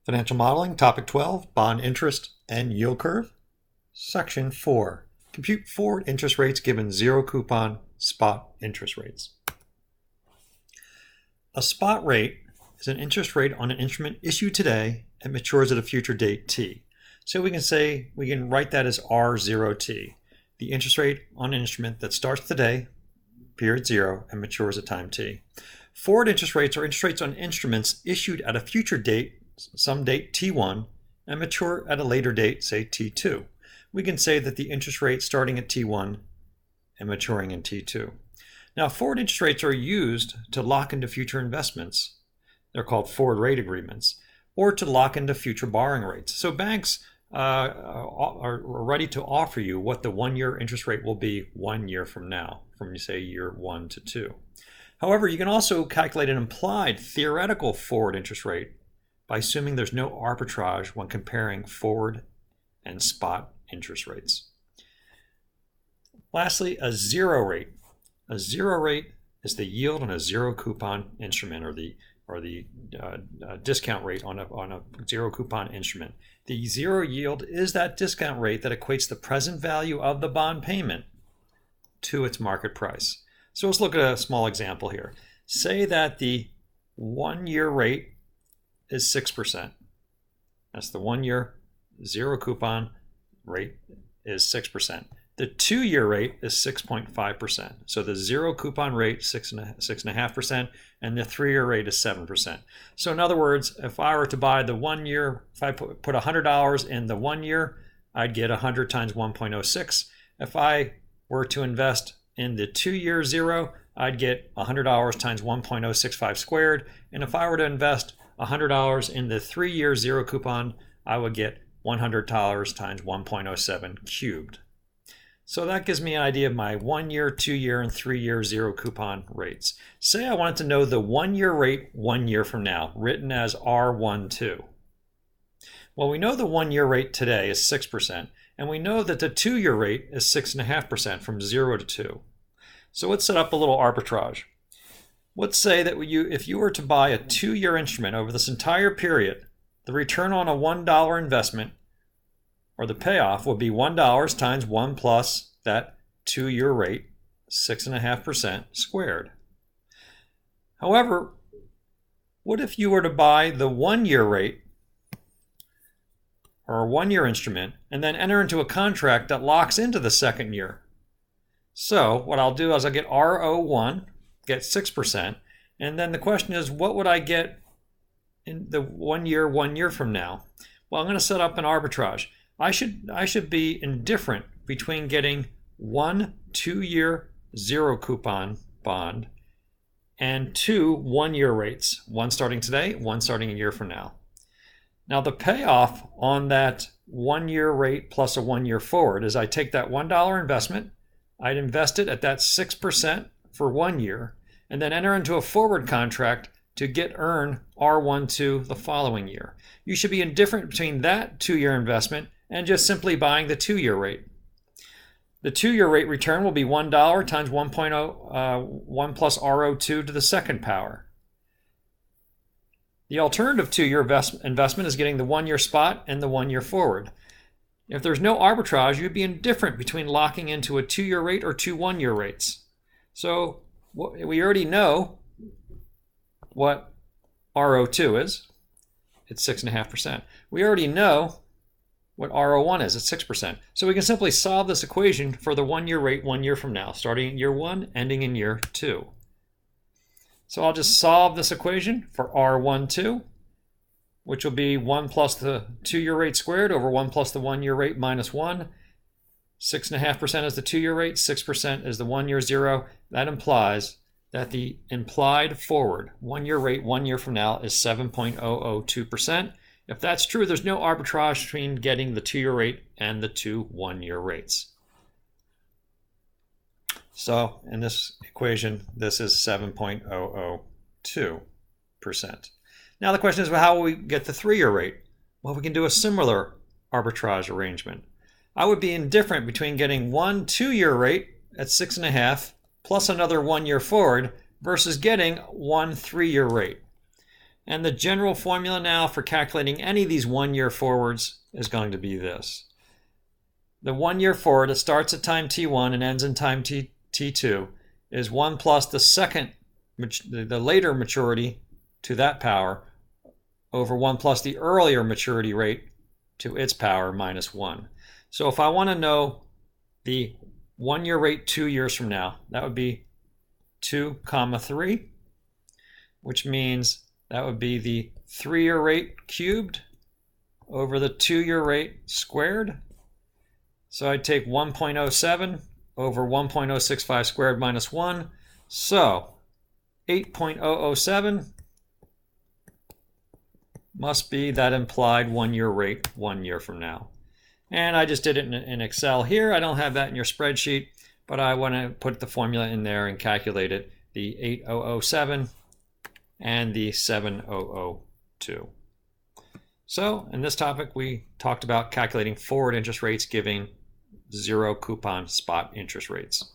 Financial Modeling, Topic 12, Bond Interest and Yield Curve. Section 4, Compute forward interest rates given zero coupon spot interest rates. A spot rate is an interest rate on an instrument issued today and matures at a future date t. So we can write that as R0t, the interest rate on an instrument that starts today, period 0, and matures at time t. Forward interest rates are interest rates on instruments issued at a future date, some date t1, and mature at a later date, say t2. We can say that the interest rate starting at t1 and maturing in t2. Now, forward interest rates are used to lock into future investments. They're called forward rate agreements, or to lock into future borrowing rates. So banks are ready to offer you what the 1-year interest rate will be 1 year from now, from say year 1 to 2. However, you can also calculate an implied theoretical forward interest rate by assuming there's no arbitrage when comparing forward and spot interest rates. Lastly, a zero rate. A zero rate is the yield on a zero coupon instrument, or the discount rate on a zero coupon instrument. The zero yield is that discount rate that equates the present value of the bond payment to its market price. So let's look at a small example here. Say that the 1-year rate is 6%. That's the 1-year zero coupon rate is 6%. The 2-year rate is 6.5%. So the zero coupon rate 6.5%, and the 3-year rate is 7%. So in other words, if I were to buy the 1 year, if I put $100 in the 1 year, I'd get 100 times 1.06. If I were to invest in the 2-year zero, I'd get $100 times 1.065 squared. And if I were to invest $100 in the 3-year zero coupon, I would get $100 times 1.07 cubed. So that gives me an idea of my 1-year, 2-year, and 3-year zero coupon rates. Say I wanted to know the 1-year rate 1 year from now, written as R12. Well, we know the 1-year rate today is 6%, and we know that the 2-year rate is 6.5% from 0 to 2. So let's set up a little arbitrage. Let's say that if you were to buy a 2-year instrument over this entire period, the return on a $1 investment, or the payoff, would be $1 times 1 plus that 2-year rate, 6.5% squared. However, what if you were to buy the 1-year rate, or a 1-year instrument, and then enter into a contract that locks into the 2nd year? So what I'll do is I'll get R01, get 6%, and then the question is, what would I get in the 1 year from now? Well, I'm going to set up an arbitrage. I should be indifferent between getting 1 2-year zero coupon bond and 2 1-year rates, one starting today, one starting a year from now. Now the payoff on that 1-year rate plus a 1-year forward is I take that $1 investment, I'd invest it at that 6% for 1 year, and then enter into a forward contract to earn R12 the following year. You should be indifferent between that 2-year investment and just simply buying the 2-year rate. The 2-year rate return will be $1 times 1 plus R02 to the 2nd power. The alternative 2-year investment is getting the 1-year spot and the 1-year forward. If there's no arbitrage, you'd be indifferent between locking into a 2-year rate or 2 1-year rates. So we already know what R02 is. It's 6.5%. We already know what R01 is. It's 6%. So we can simply solve this equation for the 1-year rate 1 year from now, starting in year 1, ending in year 2. So I'll just solve this equation for R12, which will be 1 plus the 2-year rate squared over 1 plus the 1-year rate minus 1. 6.5% is the 2-year rate, 6% is the 1-year zero. That implies that the implied forward 1-year rate 1 year from now is 7.002%. If that's true, there's no arbitrage between getting the 2-year rate and the 2 1-year rates. So in this equation, this is 7.002%. Now the question is, well, how will we get the 3-year rate? Well, we can do a similar arbitrage arrangement. I would be indifferent between getting 1 2-year rate at 6.5 plus another 1 year forward versus getting 1 3-year rate. And the general formula now for calculating any of these 1 year forwards is going to be this. The 1 year forward, it starts at time t1 and ends in time t2, is 1 plus the later maturity to that power over 1 plus the earlier maturity rate to its power minus 1. So if I want to know the 1 year rate 2 years from now, that would be 2 comma 3, which means that would be the 3 year rate cubed over the 2 year rate squared. So I'd take 1.07 over 1.065 squared minus 1. So 8.007 must be that implied 1 year rate 1 year from now. And I just did it in Excel here. I don't have that in your spreadsheet, but I want to put the formula in there and calculate it, the 8007 and the 7002. So in this topic, we talked about calculating forward interest rates giving zero coupon spot interest rates.